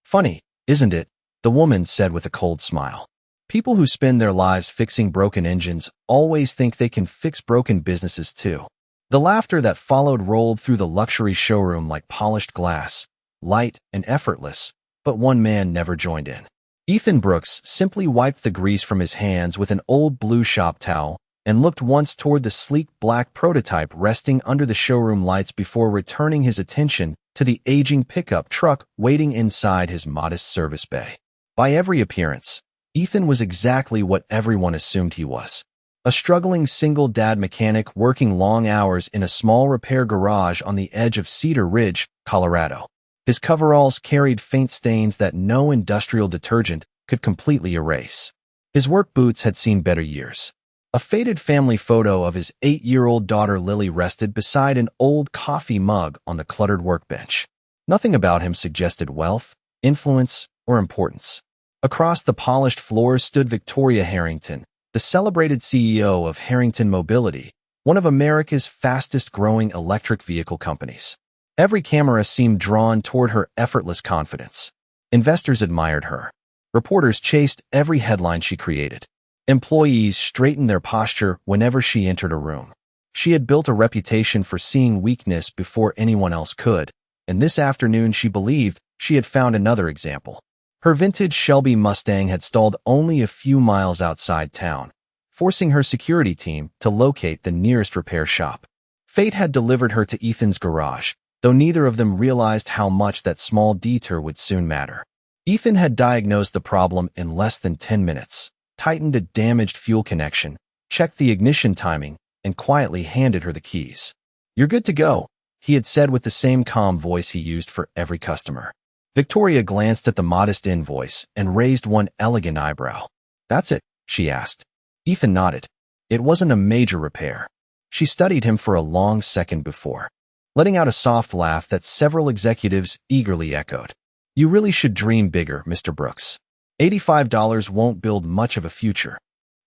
Funny, isn't it? The woman said with a cold smile. People who spend their lives fixing broken engines always think they can fix broken businesses too. The laughter that followed rolled through the luxury showroom like polished glass, light and effortless, but one man never joined in. Ethan Brooks simply wiped the grease from his hands with an old blue shop towel and looked once toward the sleek black prototype resting under the showroom lights before returning his attention to the aging pickup truck waiting inside his modest service bay. By every appearance, Ethan was exactly what everyone assumed he was. A struggling single-dad mechanic working long hours in a small repair garage on the edge of Cedar Ridge, Colorado. His coveralls carried faint stains that no industrial detergent could completely erase. His work boots had seen better years. A faded family photo of his 8-year-old daughter Lily rested beside an old coffee mug on the cluttered workbench. Nothing about him suggested wealth, influence, or importance. Across the polished floors stood Victoria Harrington, the celebrated CEO of Harrington Mobility, one of America's fastest-growing electric vehicle companies. Every camera seemed drawn toward her effortless confidence. Investors admired her. Reporters chased every headline she created. Employees straightened their posture whenever she entered a room. She had built a reputation for seeing weakness before anyone else could, and this afternoon she believed she had found another example. Her vintage Shelby Mustang had stalled only a few miles outside town, forcing her security team to locate the nearest repair shop. Fate had delivered her to Ethan's garage, though neither of them realized how much that small detour would soon matter. Ethan had diagnosed the problem in less than 10 minutes. Tightened a damaged fuel connection, checked the ignition timing, and quietly handed her the keys. "You're good to go," he had said with the same calm voice he used for every customer. Victoria glanced at the modest invoice and raised one elegant eyebrow. "That's it?" she asked. Ethan nodded. It wasn't a major repair. She studied him for a long second before, letting out a soft laugh that several executives eagerly echoed. "You really should dream bigger, Mr. Brooks. $85 won't build much of a future."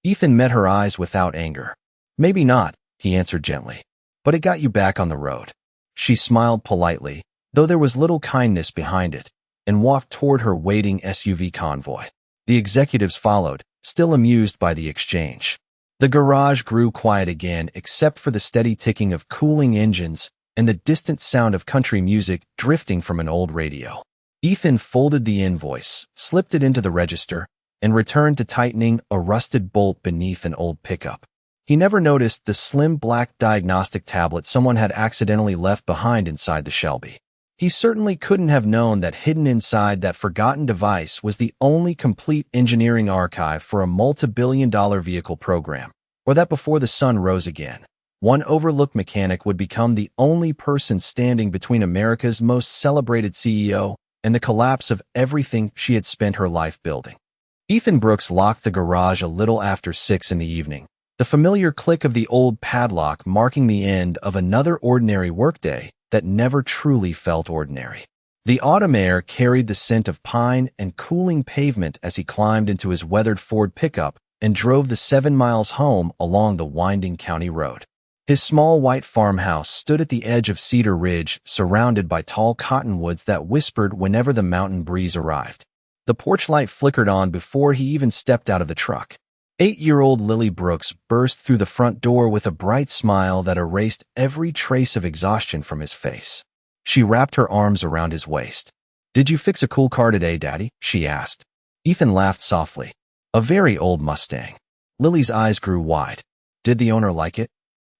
Ethan met her eyes without anger. "Maybe not," he answered gently, "but it got you back on the road." She smiled politely, though there was little kindness behind it, and walked toward her waiting SUV convoy. The executives followed, still amused by the exchange. The garage grew quiet again except for the steady ticking of cooling engines and the distant sound of country music drifting from an old radio. Ethan folded the invoice, slipped it into the register, and returned to tightening a rusted bolt beneath an old pickup. He never noticed the slim black diagnostic tablet someone had accidentally left behind inside the Shelby. He certainly couldn't have known that hidden inside that forgotten device was the only complete engineering archive for a multi-billion-dollar vehicle program, or that before the sun rose again, one overlooked mechanic would become the only person standing between America's most celebrated CEO and the collapse of everything she had spent her life building. Ethan Brooks locked the garage a little after 6 in the evening, the familiar click of the old padlock marking the end of another ordinary workday that never truly felt ordinary. The autumn air carried the scent of pine and cooling pavement as he climbed into his weathered Ford pickup and drove the 7 miles home along the winding county road. His small white farmhouse stood at the edge of Cedar Ridge, surrounded by tall cottonwoods that whispered whenever the mountain breeze arrived. The porch light flickered on before he even stepped out of the truck. 8-year-old Lily Brooks burst through the front door with a bright smile that erased every trace of exhaustion from his face. She wrapped her arms around his waist. "Did you fix a cool car today, Daddy?" she asked. Ethan laughed softly. "A very old Mustang." Lily's eyes grew wide. "Did the owner like it?"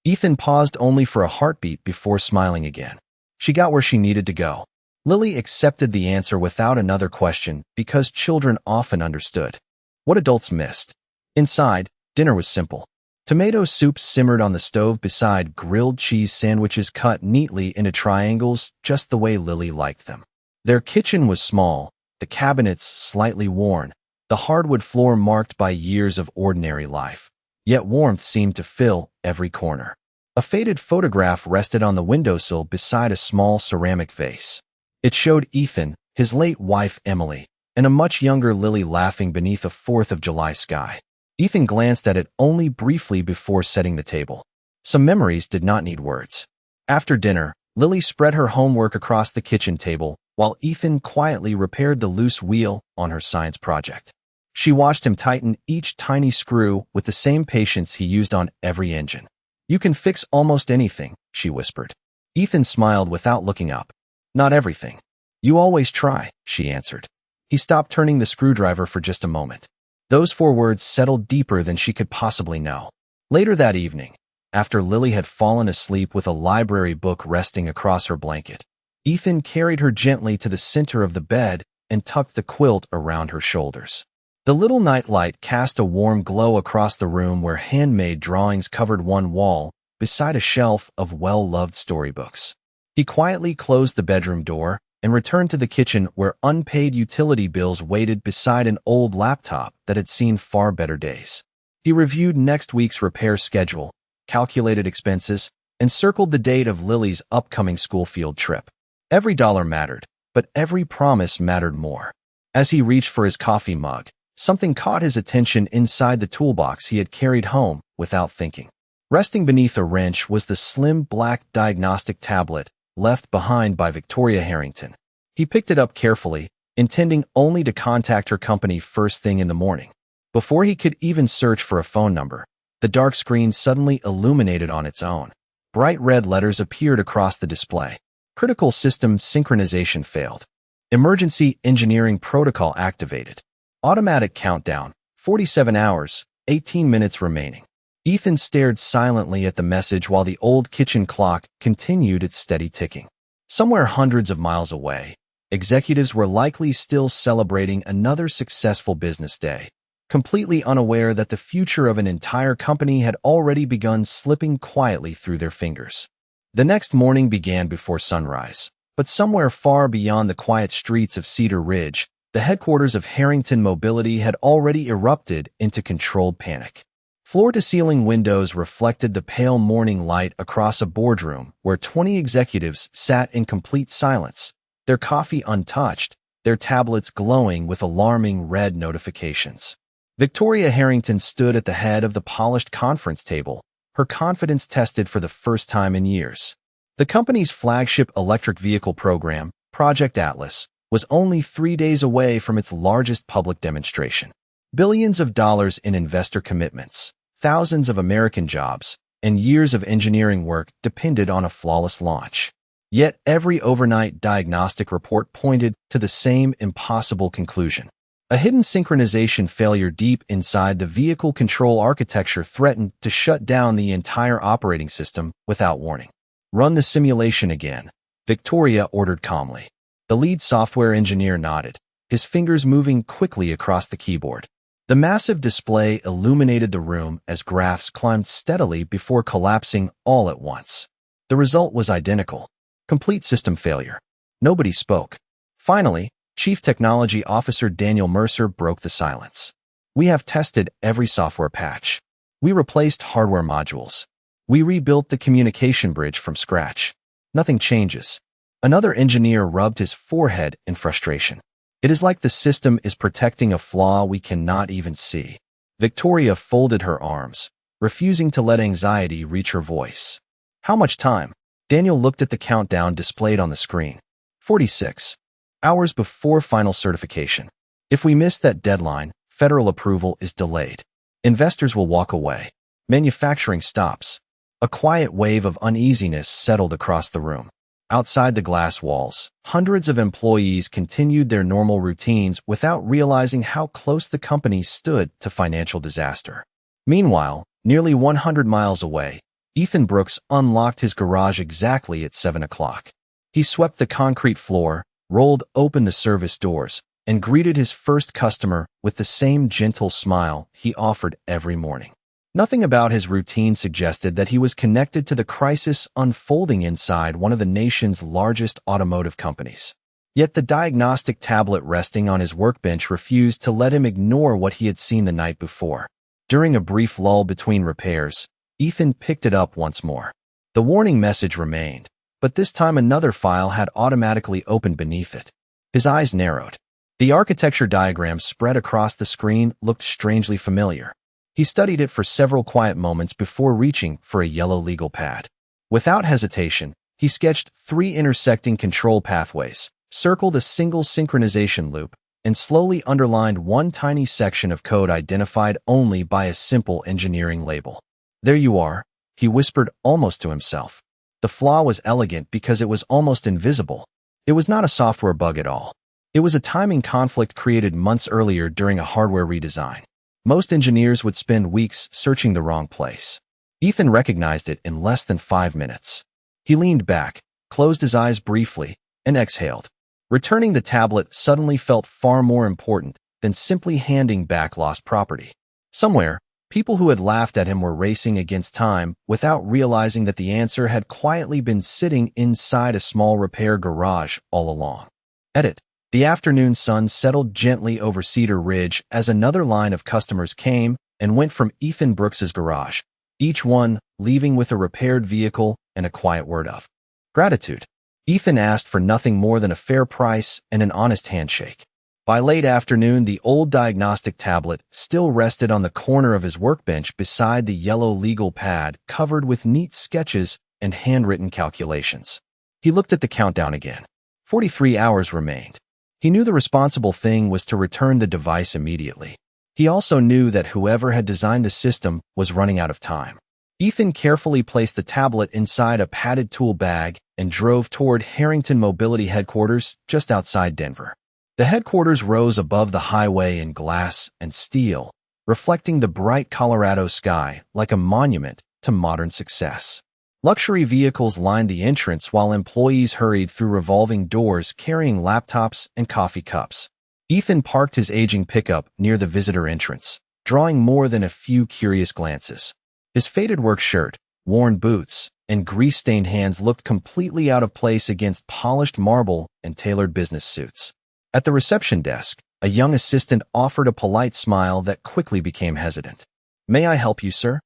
Ethan paused only for a heartbeat before smiling again. She got where she needed to go. Lily accepted the answer without another question because children often understood what adults missed. Inside, dinner was simple. Tomato soup simmered on the stove beside grilled cheese sandwiches cut neatly into triangles just the way Lily liked them. Their kitchen was small, the cabinets slightly worn, the hardwood floor marked by years of ordinary life. Yet warmth seemed to fill every corner. A faded photograph rested on the windowsill beside a small ceramic vase. It showed Ethan, his late wife Emily, and a much younger Lily laughing beneath a 4th of July sky. Ethan glanced at it only briefly before setting the table. Some memories did not need words. After dinner, Lily spread her homework across the kitchen table, while Ethan quietly repaired the loose wheel on her science project. She watched him tighten each tiny screw with the same patience he used on every engine. "You can fix almost anything," she whispered. Ethan smiled without looking up. "Not everything." "You always try," she answered. He stopped turning the screwdriver for just a moment. Those 4 words settled deeper than she could possibly know. Later that evening, after Lily had fallen asleep with a library book resting across her blanket, Ethan carried her gently to the center of the bed and tucked the quilt around her shoulders. The little nightlight cast a warm glow across the room where handmade drawings covered one wall beside a shelf of well-loved storybooks. He quietly closed the bedroom door and returned to the kitchen where unpaid utility bills waited beside an old laptop that had seen far better days. He reviewed next week's repair schedule, calculated expenses, and circled the date of Lily's upcoming school field trip. Every dollar mattered, but every promise mattered more. As he reached for his coffee mug, something caught his attention inside the toolbox he had carried home without thinking. Resting beneath a wrench was the slim black diagnostic tablet left behind by Victoria Harrington. He picked it up carefully, intending only to contact her company first thing in the morning. Before he could even search for a phone number, the dark screen suddenly illuminated on its own. Bright red letters appeared across the display. Critical system synchronization failed. Emergency engineering protocol activated. Automatic countdown, 47 hours, 18 minutes remaining. Ethan stared silently at the message while the old kitchen clock continued its steady ticking. Somewhere hundreds of miles away, executives were likely still celebrating another successful business day, completely unaware that the future of an entire company had already begun slipping quietly through their fingers. The next morning began before sunrise, but somewhere far beyond the quiet streets of Cedar Ridge, the headquarters of Harrington Mobility had already erupted into controlled panic. Floor-to-ceiling windows reflected the pale morning light across a boardroom where 20 executives sat in complete silence, their coffee untouched, their tablets glowing with alarming red notifications. Victoria Harrington stood at the head of the polished conference table, her confidence tested for the first time in years. The company's flagship electric vehicle program, Project Atlas, was only 3 days away from its largest public demonstration. Billions of dollars in investor commitments, thousands of American jobs, and years of engineering work depended on a flawless launch. Yet every overnight diagnostic report pointed to the same impossible conclusion. A hidden synchronization failure deep inside the vehicle control architecture threatened to shut down the entire operating system without warning. "Run the simulation again," Victoria ordered calmly. The lead software engineer nodded, his fingers moving quickly across the keyboard. The massive display illuminated the room as graphs climbed steadily before collapsing all at once. The result was identical. Complete system failure. Nobody spoke. Finally, Chief Technology Officer Daniel Mercer broke the silence. "We have tested every software patch. We replaced hardware modules. We rebuilt the communication bridge from scratch. Nothing changes." Another engineer rubbed his forehead in frustration. "It is like the system is protecting a flaw we cannot even see." Victoria folded her arms, refusing to let anxiety reach her voice. "How much time?" Daniel looked at the countdown displayed on the screen. 46 hours before final certification. If we miss that deadline, federal approval is delayed. Investors will walk away. Manufacturing stops. A quiet wave of uneasiness settled across the room. Outside the glass walls, hundreds of employees continued their normal routines without realizing how close the company stood to financial disaster. Meanwhile, nearly 100 miles away, Ethan Brooks unlocked his garage exactly at 7 o'clock. He swept the concrete floor, rolled open the service doors, and greeted his first customer with the same gentle smile he offered every morning. Nothing about his routine suggested that he was connected to the crisis unfolding inside one of the nation's largest automotive companies. Yet the diagnostic tablet resting on his workbench refused to let him ignore what he had seen the night before. During a brief lull between repairs, Ethan picked it up once more. The warning message remained, but this time another file had automatically opened beneath it. His eyes narrowed. The architecture diagram spread across the screen looked strangely familiar. He studied it for several quiet moments before reaching for a yellow legal pad. Without hesitation, he sketched 3 intersecting control pathways, circled a single synchronization loop, and slowly underlined one tiny section of code identified only by a simple engineering label. "There you are," he whispered almost to himself. The flaw was elegant because it was almost invisible. It was not a software bug at all. It was a timing conflict created months earlier during a hardware redesign. Most engineers would spend weeks searching the wrong place. Ethan recognized it in less than 5 minutes. He leaned back, closed his eyes briefly, and exhaled. Returning the tablet suddenly felt far more important than simply handing back lost property. Somewhere, people who had laughed at him were racing against time without realizing that the answer had quietly been sitting inside a small repair garage all along. Edit. The afternoon sun settled gently over Cedar Ridge as another line of customers came and went from Ethan Brooks's garage, each one leaving with a repaired vehicle and a quiet word of gratitude. Ethan asked for nothing more than a fair price and an honest handshake. By late afternoon, the old diagnostic tablet still rested on the corner of his workbench beside the yellow legal pad covered with neat sketches and handwritten calculations. He looked at the countdown again. 43 hours remained. He knew the responsible thing was to return the device immediately. He also knew that whoever had designed the system was running out of time. Ethan carefully placed the tablet inside a padded tool bag and drove toward Harrington Mobility Headquarters just outside Denver. The headquarters rose above the highway in glass and steel, reflecting the bright Colorado sky like a monument to modern success. Luxury vehicles lined the entrance while employees hurried through revolving doors carrying laptops and coffee cups. Ethan parked his aging pickup near the visitor entrance, drawing more than a few curious glances. His faded work shirt, worn boots, and grease-stained hands looked completely out of place against polished marble and tailored business suits. At the reception desk, a young assistant offered a polite smile that quickly became hesitant. "May I help you, sir?"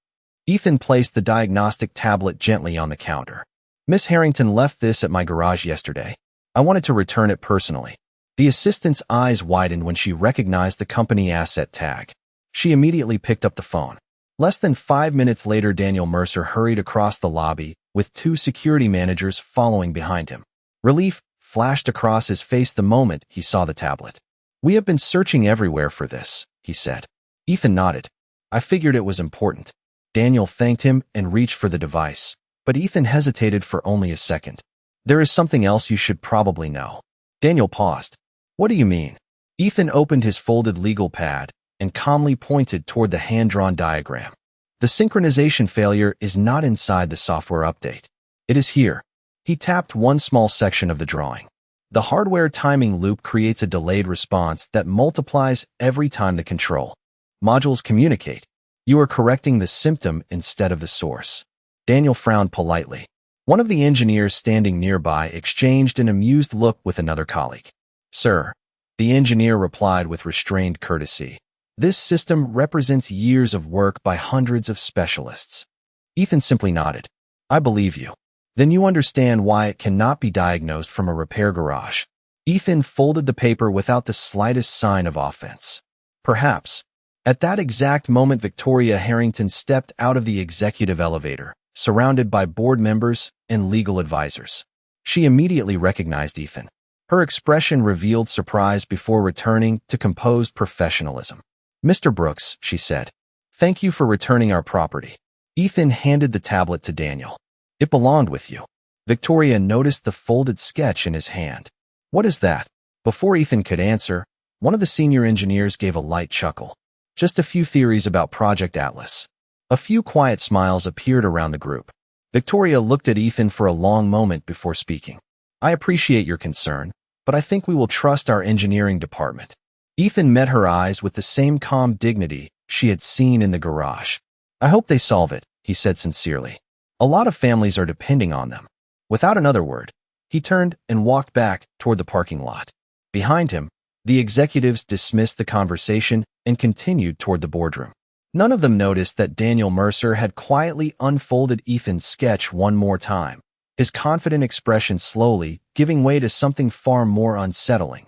Ethan placed the diagnostic tablet gently on the counter. "Miss Harrington left this at my garage yesterday. I wanted to return it personally." The assistant's eyes widened when she recognized the company asset tag. She immediately picked up the phone. Less than 5 minutes later, Daniel Mercer hurried across the lobby with 2 security managers following behind him. Relief flashed across his face the moment he saw the tablet. "We have been searching everywhere for this," he said. Ethan nodded. "I figured it was important." Daniel thanked him and reached for the device, but Ethan hesitated for only a second. "There is something else you should probably know." Daniel paused. "What do you mean?" Ethan opened his folded legal pad and calmly pointed toward the hand-drawn diagram. "The synchronization failure is not inside the software update. It is here." He tapped one small section of the drawing. "The hardware timing loop creates a delayed response that multiplies every time the control modules communicate. You are correcting the symptom instead of the source." Daniel frowned politely. One of the engineers standing nearby exchanged an amused look with another colleague. "Sir," the engineer replied with restrained courtesy, "this system represents years of work by hundreds of specialists." Ethan simply nodded. "I believe you. Then you understand why it cannot be diagnosed from a repair garage." Ethan folded the paper without the slightest sign of offense. "Perhaps." At that exact moment, Victoria Harrington stepped out of the executive elevator, surrounded by board members and legal advisors. She immediately recognized Ethan. Her expression revealed surprise before returning to composed professionalism. "Mr. Brooks," she said, "thank you for returning our property." Ethan handed the tablet to Daniel. "It belonged with you." Victoria noticed the folded sketch in his hand. "What is that?" Before Ethan could answer, one of the senior engineers gave a light chuckle. "Just a few theories about Project Atlas." A few quiet smiles appeared around the group. Victoria looked at Ethan for a long moment before speaking. "I appreciate your concern, but I think we will trust our engineering department." Ethan met her eyes with the same calm dignity she had seen in the garage. "I hope they solve it," he said sincerely. "A lot of families are depending on them." Without another word, he turned and walked back toward the parking lot. Behind him, the executives dismissed the conversation and continued toward the boardroom. None of them noticed that Daniel Mercer had quietly unfolded Ethan's sketch one more time, his confident expression slowly giving way to something far more unsettling. :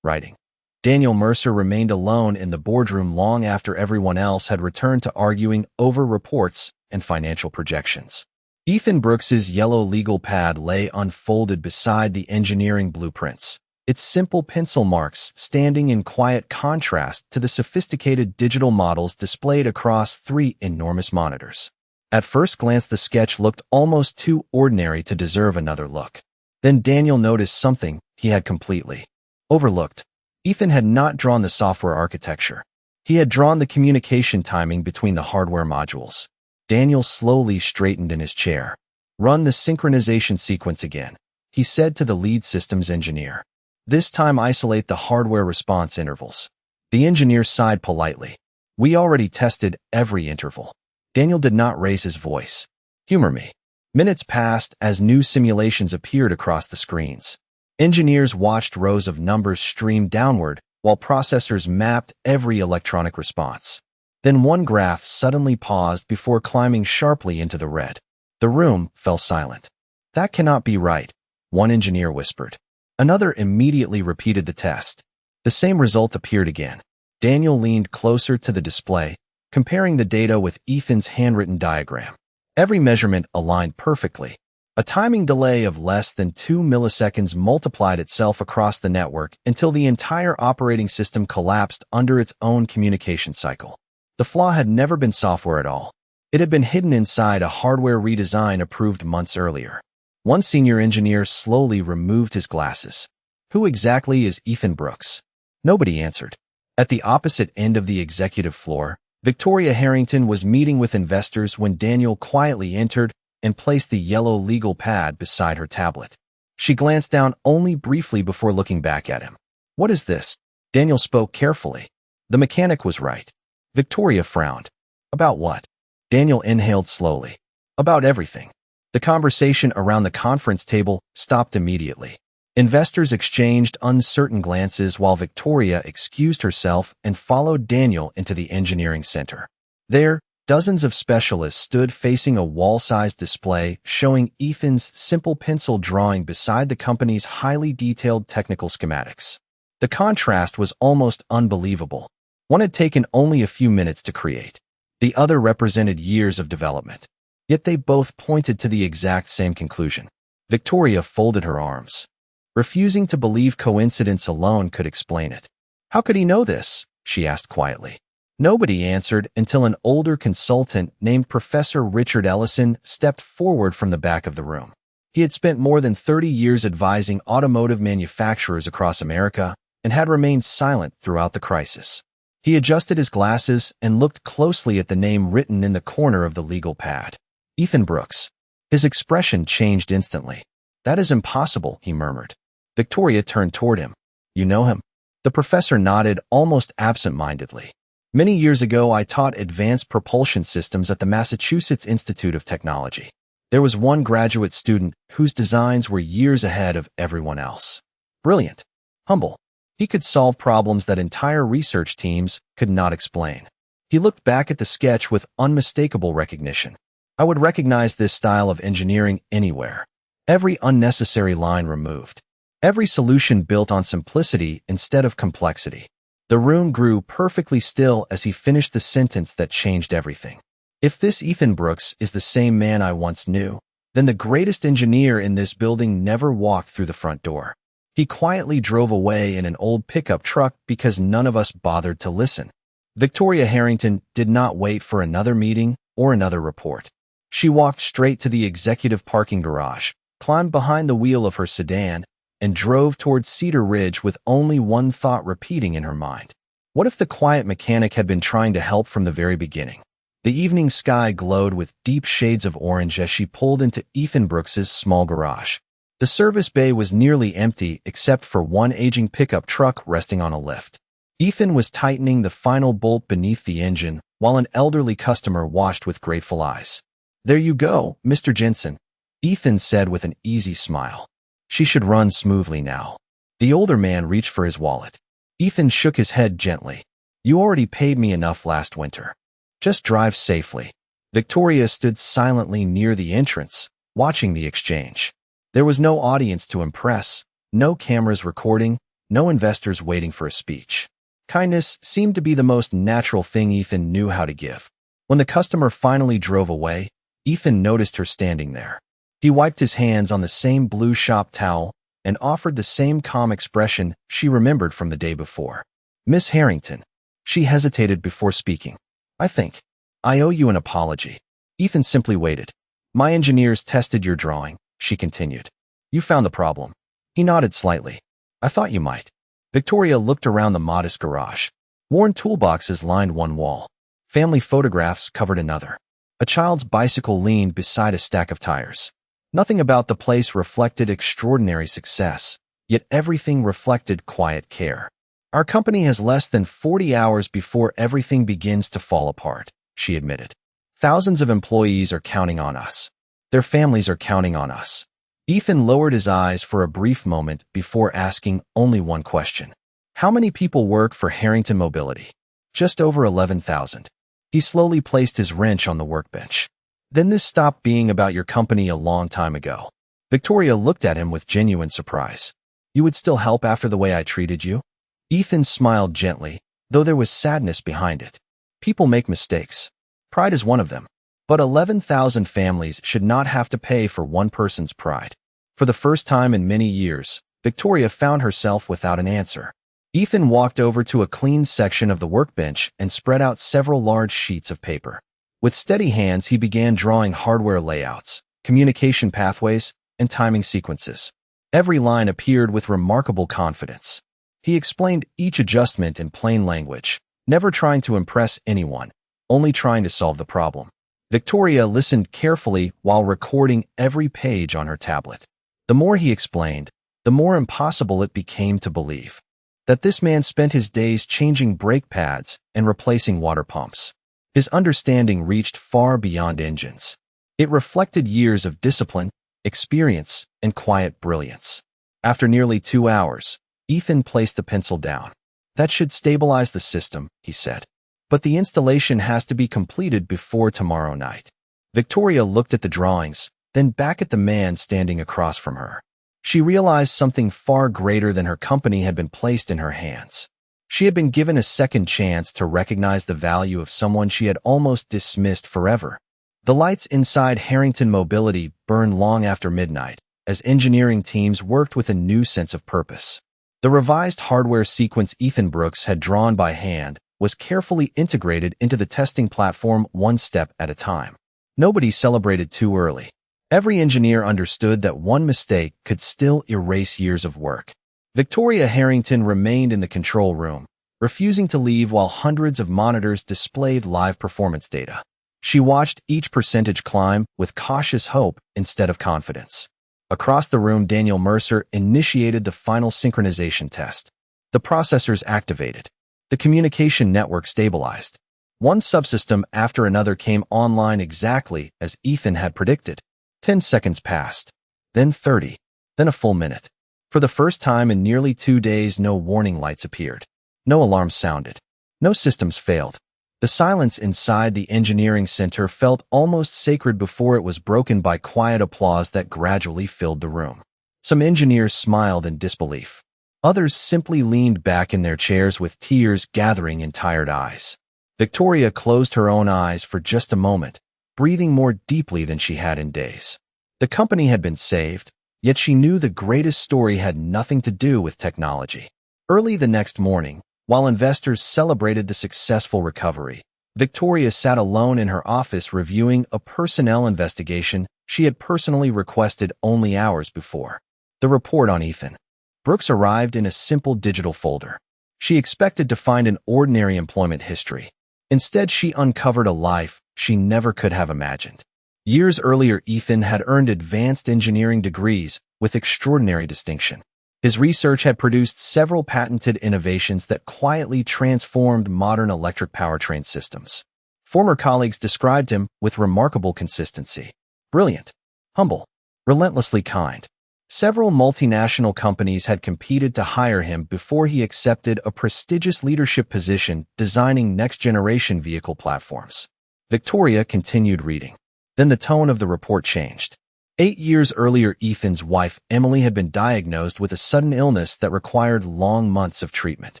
Writing. Daniel Mercer remained alone in the boardroom long after everyone else had returned to arguing over reports and financial projections. Ethan Brooks's yellow legal pad lay unfolded beside the engineering blueprints, its simple pencil marks standing in quiet contrast to the sophisticated digital models displayed across 3 enormous monitors. At first glance, the sketch looked almost too ordinary to deserve another look. Then Daniel noticed something he had completely overlooked. Ethan had not drawn the software architecture. He had drawn the communication timing between the hardware modules. Daniel slowly straightened in his chair. "Run the synchronization sequence again," he said to the lead systems engineer. "This time isolate the hardware response intervals." The engineer sighed politely. "We already tested every interval." Daniel did not raise his voice. "Humor me." Minutes passed as new simulations appeared across the screens. Engineers watched rows of numbers stream downward while processors mapped every electronic response. Then one graph suddenly paused before climbing sharply into the red. The room fell silent. "That cannot be right," one engineer whispered. Another immediately repeated the test. The same result appeared again. Daniel leaned closer to the display, comparing the data with Ethan's handwritten diagram. Every measurement aligned perfectly. A timing delay of less than 2 milliseconds multiplied itself across the network until the entire operating system collapsed under its own communication cycle. The flaw had never been software at all. It had been hidden inside a hardware redesign approved months earlier. One senior engineer slowly removed his glasses. "Who exactly is Ethan Brooks?" Nobody answered. At the opposite end of the executive floor, Victoria Harrington was meeting with investors when Daniel quietly entered and placed the yellow legal pad beside her tablet. She glanced down only briefly before looking back at him. "What is this?" Daniel spoke carefully. "The mechanic was right." Victoria frowned. "About what?" Daniel inhaled slowly. "About everything." The conversation around the conference table stopped immediately. Investors exchanged uncertain glances while Victoria excused herself and followed Daniel into the engineering center. There, dozens of specialists stood facing a wall-sized display showing Ethan's simple pencil drawing beside the company's highly detailed technical schematics. The contrast was almost unbelievable. One had taken only a few minutes to create. The other represented years of development. Yet they both pointed to the exact same conclusion. Victoria folded her arms, refusing to believe coincidence alone could explain it. "How could he know this?" she asked quietly. Nobody answered until an older consultant named Professor Richard Ellison stepped forward from the back of the room. He had spent more than 30 years advising automotive manufacturers across America and had remained silent throughout the crisis. He adjusted his glasses and looked closely at the name written in the corner of the legal pad. "Ethan Brooks." His expression changed instantly. "That is impossible," he murmured. Victoria turned toward him. "You know him?" The professor nodded almost absent-mindedly. "Many years ago, I taught advanced propulsion systems at the Massachusetts Institute of Technology. There was one graduate student whose designs were years ahead of everyone else. Brilliant. Humble. He could solve problems that entire research teams could not explain." He looked back at the sketch with unmistakable recognition. "I would recognize this style of engineering anywhere. Every unnecessary line removed. Every solution built on simplicity instead of complexity." The room grew perfectly still as he finished the sentence that changed everything. "If this Ethan Brooks is the same man I once knew, then the greatest engineer in this building never walked through the front door. He quietly drove away in an old pickup truck because none of us bothered to listen." Victoria Harrington did not wait for another meeting or another report. She walked straight to the executive parking garage, climbed behind the wheel of her sedan, and drove towards Cedar Ridge with only one thought repeating in her mind. What if the quiet mechanic had been trying to help from the very beginning? The evening sky glowed with deep shades of orange as she pulled into Ethan Brooks's small garage. The service bay was nearly empty except for one aging pickup truck resting on a lift. Ethan was tightening the final bolt beneath the engine while an elderly customer watched with grateful eyes. "There you go, Mr. Jensen," Ethan said with an easy smile. "She should run smoothly now." The older man reached for his wallet. Ethan shook his head gently. "You already paid me enough last winter. Just drive safely." Victoria stood silently near the entrance, watching the exchange. There was no audience to impress, no cameras recording, no investors waiting for a speech. Kindness seemed to be the most natural thing Ethan knew how to give. When the customer finally drove away, Ethan noticed her standing there. He wiped his hands on the same blue shop towel and offered the same calm expression she remembered from the day before. "Miss Harrington." She hesitated before speaking. I owe you an apology." Ethan simply waited. "My engineers tested your drawing," she continued. "You found the problem." He nodded slightly. "I thought you might." Victoria looked around the modest garage. Worn toolboxes lined one wall. Family photographs covered another. A child's bicycle leaned beside a stack of tires. Nothing about the place reflected extraordinary success, yet everything reflected quiet care. "Our company has less than 40 hours before everything begins to fall apart," she admitted. "Thousands of employees are counting on us. Their families are counting on us." Ethan lowered his eyes for a brief moment before asking only one question. "How many people work for Harrington Mobility?" "Just over 11,000. He slowly placed his wrench on the workbench. "Then this stopped being about your company a long time ago." Victoria looked at him with genuine surprise. "You would still help after the way I treated you?" Ethan smiled gently, though there was sadness behind it. "People make mistakes. Pride is one of them. But 11,000 families should not have to pay for one person's pride." For the first time in many years, Victoria found herself without an answer. Ethan walked over to a clean section of the workbench and spread out several large sheets of paper. With steady hands, he began drawing hardware layouts, communication pathways, and timing sequences. Every line appeared with remarkable confidence. He explained each adjustment in plain language, never trying to impress anyone, only trying to solve the problem. Victoria listened carefully while recording every page on her tablet. The more he explained, the more impossible it became to believe that this man spent his days changing brake pads and replacing water pumps. His understanding reached far beyond engines. It reflected years of discipline, experience, and quiet brilliance. After nearly 2 hours, Ethan placed the pencil down. "That should stabilize the system," he said. "But the installation has to be completed before tomorrow night." Victoria looked at the drawings, then back at the man standing across from her. She realized something far greater than her company had been placed in her hands. She had been given a second chance to recognize the value of someone she had almost dismissed forever. The lights inside Harrington Mobility burned long after midnight, as engineering teams worked with a new sense of purpose. The revised hardware sequence Ethan Brooks had drawn by hand was carefully integrated into the testing platform one step at a time. Nobody celebrated too early. Every engineer understood that one mistake could still erase years of work. Victoria Harrington remained in the control room, refusing to leave while hundreds of monitors displayed live performance data. She watched each percentage climb with cautious hope instead of confidence. Across the room, Daniel Mercer initiated the final synchronization test. The processors activated. The communication network stabilized. One subsystem after another came online exactly as Ethan had predicted. 10 seconds passed, then 30, then a full minute. For the first time in nearly 2 days, no warning lights appeared. No alarms sounded. No systems failed. The silence inside the engineering center felt almost sacred before it was broken by quiet applause that gradually filled the room. Some engineers smiled in disbelief. Others simply leaned back in their chairs with tears gathering in tired eyes. Victoria closed her own eyes for just a moment, breathing more deeply than she had in days. The company had been saved, yet she knew the greatest story had nothing to do with technology. Early the next morning, while investors celebrated the successful recovery, Victoria sat alone in her office reviewing a personnel investigation she had personally requested only hours before. The report on Ethan Brooks arrived in a simple digital folder. She expected to find an ordinary employment history. Instead, she uncovered a life she never could have imagined. Years earlier, Ethan had earned advanced engineering degrees with extraordinary distinction. His research had produced several patented innovations that quietly transformed modern electric powertrain systems. Former colleagues described him with remarkable consistency. Brilliant, humble, relentlessly kind. Several multinational companies had competed to hire him before he accepted a prestigious leadership position designing next-generation vehicle platforms. Victoria continued reading. Then the tone of the report changed. 8 years earlier, Ethan's wife, Emily, had been diagnosed with a sudden illness that required long months of treatment.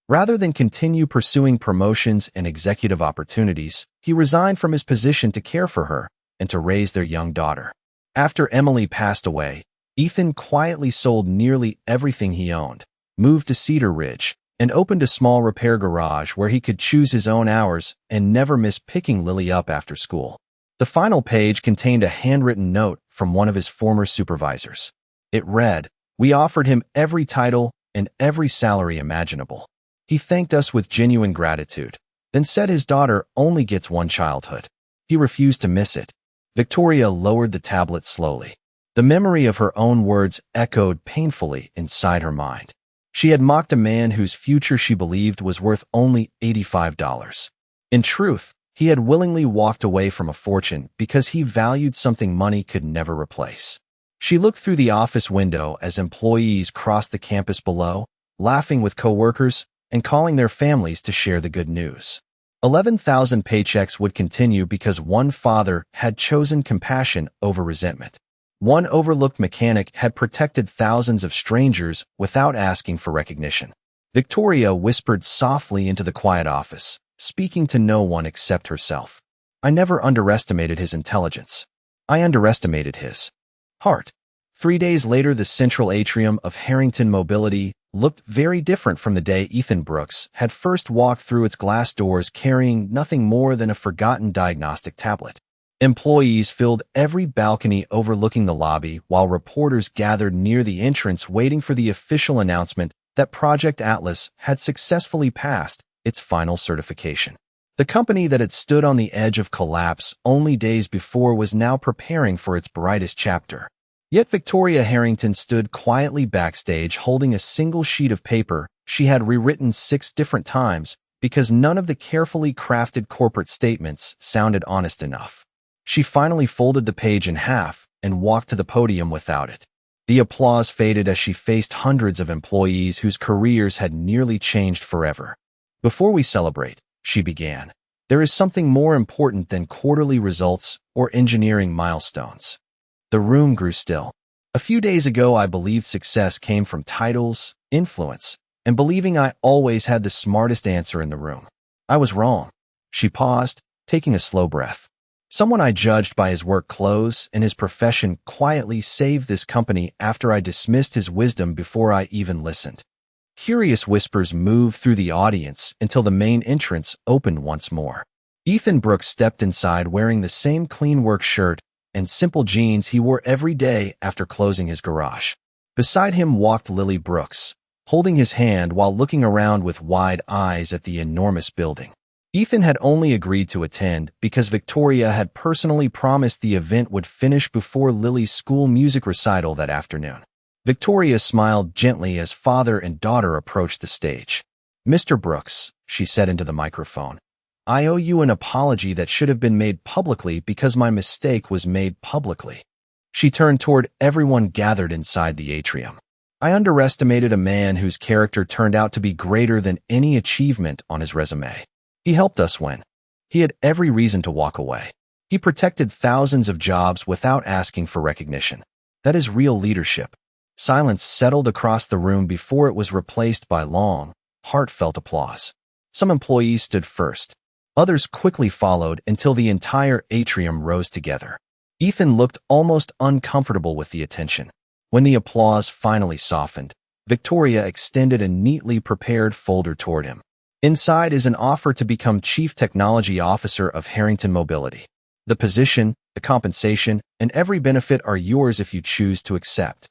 Rather than continue pursuing promotions and executive opportunities, he resigned from his position to care for her and to raise their young daughter. After Emily passed away, Ethan quietly sold nearly everything he owned, moved to Cedar Ridge, and opened a small repair garage where he could choose his own hours and never miss picking Lily up after school. The final page contained a handwritten note from one of his former supervisors. It read, "We offered him every title and every salary imaginable. He thanked us with genuine gratitude, then said his daughter only gets one childhood. He refused to miss it." Victoria lowered the tablet slowly. The memory of her own words echoed painfully inside her mind. She had mocked a man whose future she believed was worth only $85. In truth, he had willingly walked away from a fortune because he valued something money could never replace. She looked through the office window as employees crossed the campus below, laughing with coworkers and calling their families to share the good news. 11,000 paychecks would continue because one father had chosen compassion over resentment. One overlooked mechanic had protected thousands of strangers without asking for recognition. Victoria whispered softly into the quiet office, speaking to no one except herself. I never underestimated his intelligence. I underestimated his heart. 3 days later, the central atrium of Harrington Mobility looked very different from the day Ethan Brooks had first walked through its glass doors carrying nothing more than a forgotten diagnostic tablet. Employees filled every balcony overlooking the lobby while reporters gathered near the entrance waiting for the official announcement that Project Atlas had successfully passed its final certification. The company that had stood on the edge of collapse only days before was now preparing for its brightest chapter. Yet Victoria Harrington stood quietly backstage holding a single sheet of paper she had rewritten 6 different times because none of the carefully crafted corporate statements sounded honest enough. She finally folded the page in half and walked to the podium without it. The applause faded as she faced hundreds of employees whose careers had nearly changed forever. "Before we celebrate," she began, "there is something more important than quarterly results or engineering milestones." The room grew still. A few days ago, I believed success came from titles, influence, and believing I always had the smartest answer in the room. I was wrong. She paused, taking a slow breath. Someone I judged by his work clothes and his profession quietly saved this company after I dismissed his wisdom before I even listened. Curious whispers moved through the audience until the main entrance opened once more. Ethan Brooks stepped inside wearing the same clean work shirt and simple jeans he wore every day after closing his garage. Beside him walked Lily Brooks, holding his hand while looking around with wide eyes at the enormous building. Ethan had only agreed to attend because Victoria had personally promised the event would finish before Lily's school music recital that afternoon. Victoria smiled gently as father and daughter approached the stage. "Mr. Brooks," she said into the microphone, "I owe you an apology that should have been made publicly because my mistake was made publicly." She turned toward everyone gathered inside the atrium. "I underestimated a man whose character turned out to be greater than any achievement on his resume. He helped us win. He had every reason to walk away. He protected thousands of jobs without asking for recognition. That is real leadership." Silence settled across the room before it was replaced by long, heartfelt applause. Some employees stood first. Others quickly followed until the entire atrium rose together. Ethan looked almost uncomfortable with the attention. When the applause finally softened, Victoria extended a neatly prepared folder toward him. "Inside is an offer to become Chief Technology Officer of Harrington Mobility. The position, the compensation, and every benefit are yours if you choose to accept."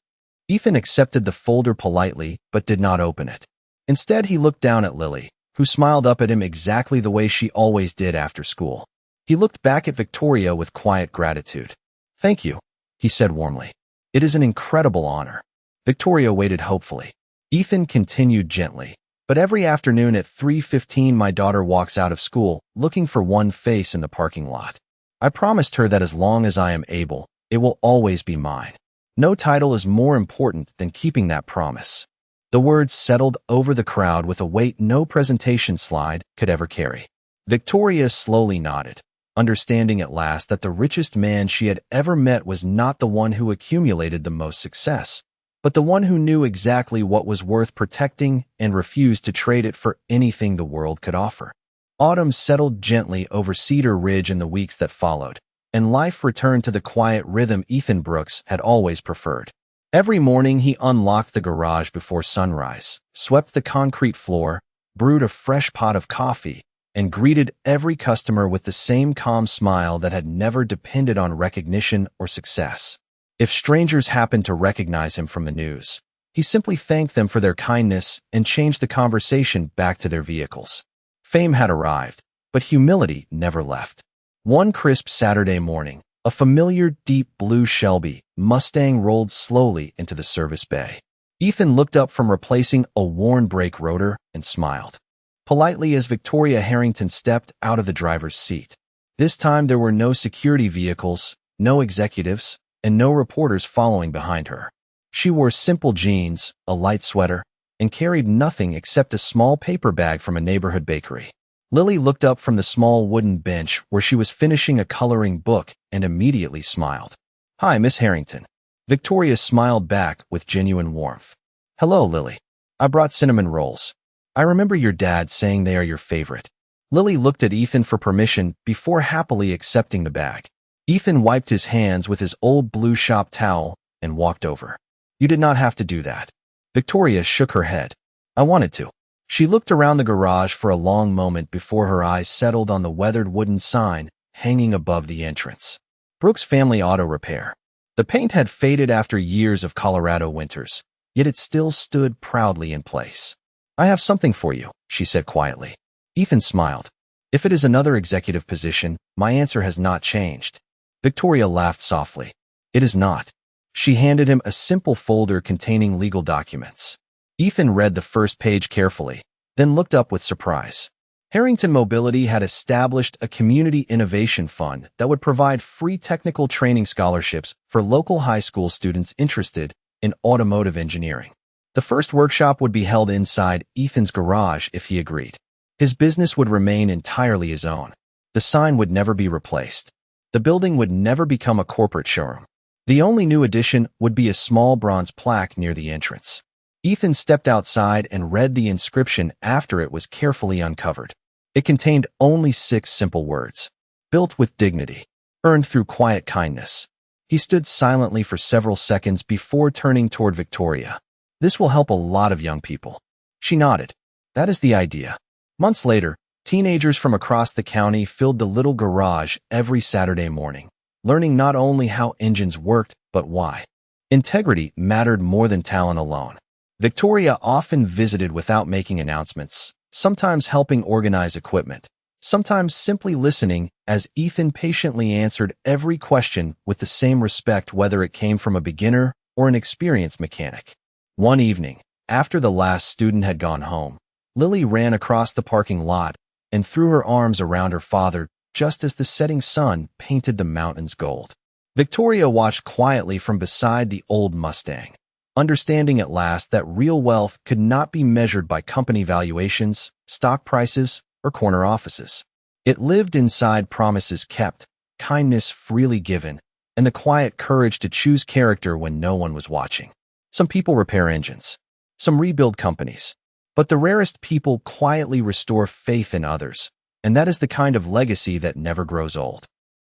Ethan accepted the folder politely but did not open it. Instead, he looked down at Lily, who smiled up at him exactly the way she always did after school. He looked back at Victoria with quiet gratitude. "Thank you," he said warmly. "It is an incredible honor." Victoria waited hopefully. Ethan continued gently. "But every afternoon at 3:15 my daughter walks out of school, looking for one face in the parking lot. I promised her that as long as I am able, it will always be mine. No title is more important than keeping that promise." The words settled over the crowd with a weight no presentation slide could ever carry. Victoria slowly nodded, understanding at last that the richest man she had ever met was not the one who accumulated the most success, but the one who knew exactly what was worth protecting and refused to trade it for anything the world could offer. Autumn settled gently over Cedar Ridge in the weeks that followed. and life returned to the quiet rhythm Ethan Brooks had always preferred. Every morning he unlocked the garage before sunrise, swept the concrete floor, brewed a fresh pot of coffee, and greeted every customer with the same calm smile that had never depended on recognition or success. If strangers happened to recognize him from the news, he simply thanked them for their kindness and changed the conversation back to their vehicles. Fame had arrived, but humility never left. One crisp Saturday morning, a familiar deep blue Shelby Mustang rolled slowly into the service bay. Ethan looked up from replacing a worn brake rotor and smiled politely as Victoria Harrington stepped out of the driver's seat. This time there were no security vehicles, no executives, and no reporters following behind her. She wore simple jeans, a light sweater, and carried nothing except a small paper bag from a neighborhood bakery. Lily looked up from the small wooden bench where she was finishing a coloring book and immediately smiled. "Hi, Miss Harrington." Victoria smiled back with genuine warmth. "Hello, Lily. I brought cinnamon rolls. I remember your dad saying they are your favorite." Lily looked at Ethan for permission before happily accepting the bag. Ethan wiped his hands with his old blue shop towel and walked over. "You did not have to do that." Victoria shook her head. "I wanted to." She looked around the garage for a long moment before her eyes settled on the weathered wooden sign hanging above the entrance. Brooks Family Auto Repair. The paint had faded after years of Colorado winters, yet it still stood proudly in place. "I have something for you," she said quietly. Ethan smiled. "If it is another executive position, my answer has not changed." Victoria laughed softly. "It is not." She handed him a simple folder containing legal documents. Ethan read the first page carefully, then looked up with surprise. Harrington Mobility had established a community innovation fund that would provide free technical training scholarships for local high school students interested in automotive engineering. The first workshop would be held inside Ethan's garage if he agreed. His business would remain entirely his own. The sign would never be replaced. The building would never become a corporate showroom. The only new addition would be a small bronze plaque near the entrance. Ethan stepped outside and read the inscription after it was carefully uncovered. It contained only 6 simple words. "Built with dignity. Earned through quiet kindness." He stood silently for several seconds before turning toward Victoria. "This will help a lot of young people." She nodded. "That is the idea." Months later, teenagers from across the county filled the little garage every Saturday morning, learning not only how engines worked, but why. Integrity mattered more than talent alone. Victoria often visited without making announcements, sometimes helping organize equipment, sometimes simply listening as Ethan patiently answered every question with the same respect whether it came from a beginner or an experienced mechanic. One evening, after the last student had gone home, Lily ran across the parking lot and threw her arms around her father just as the setting sun painted the mountains gold. Victoria watched quietly from beside the old Mustang, understanding at last that real wealth could not be measured by company valuations, stock prices, or corner offices. It lived inside promises kept, kindness freely given, and the quiet courage to choose character when no one was watching. Some people repair engines. Some rebuild companies. But the rarest people quietly restore faith in others, and that is the kind of legacy that never grows old.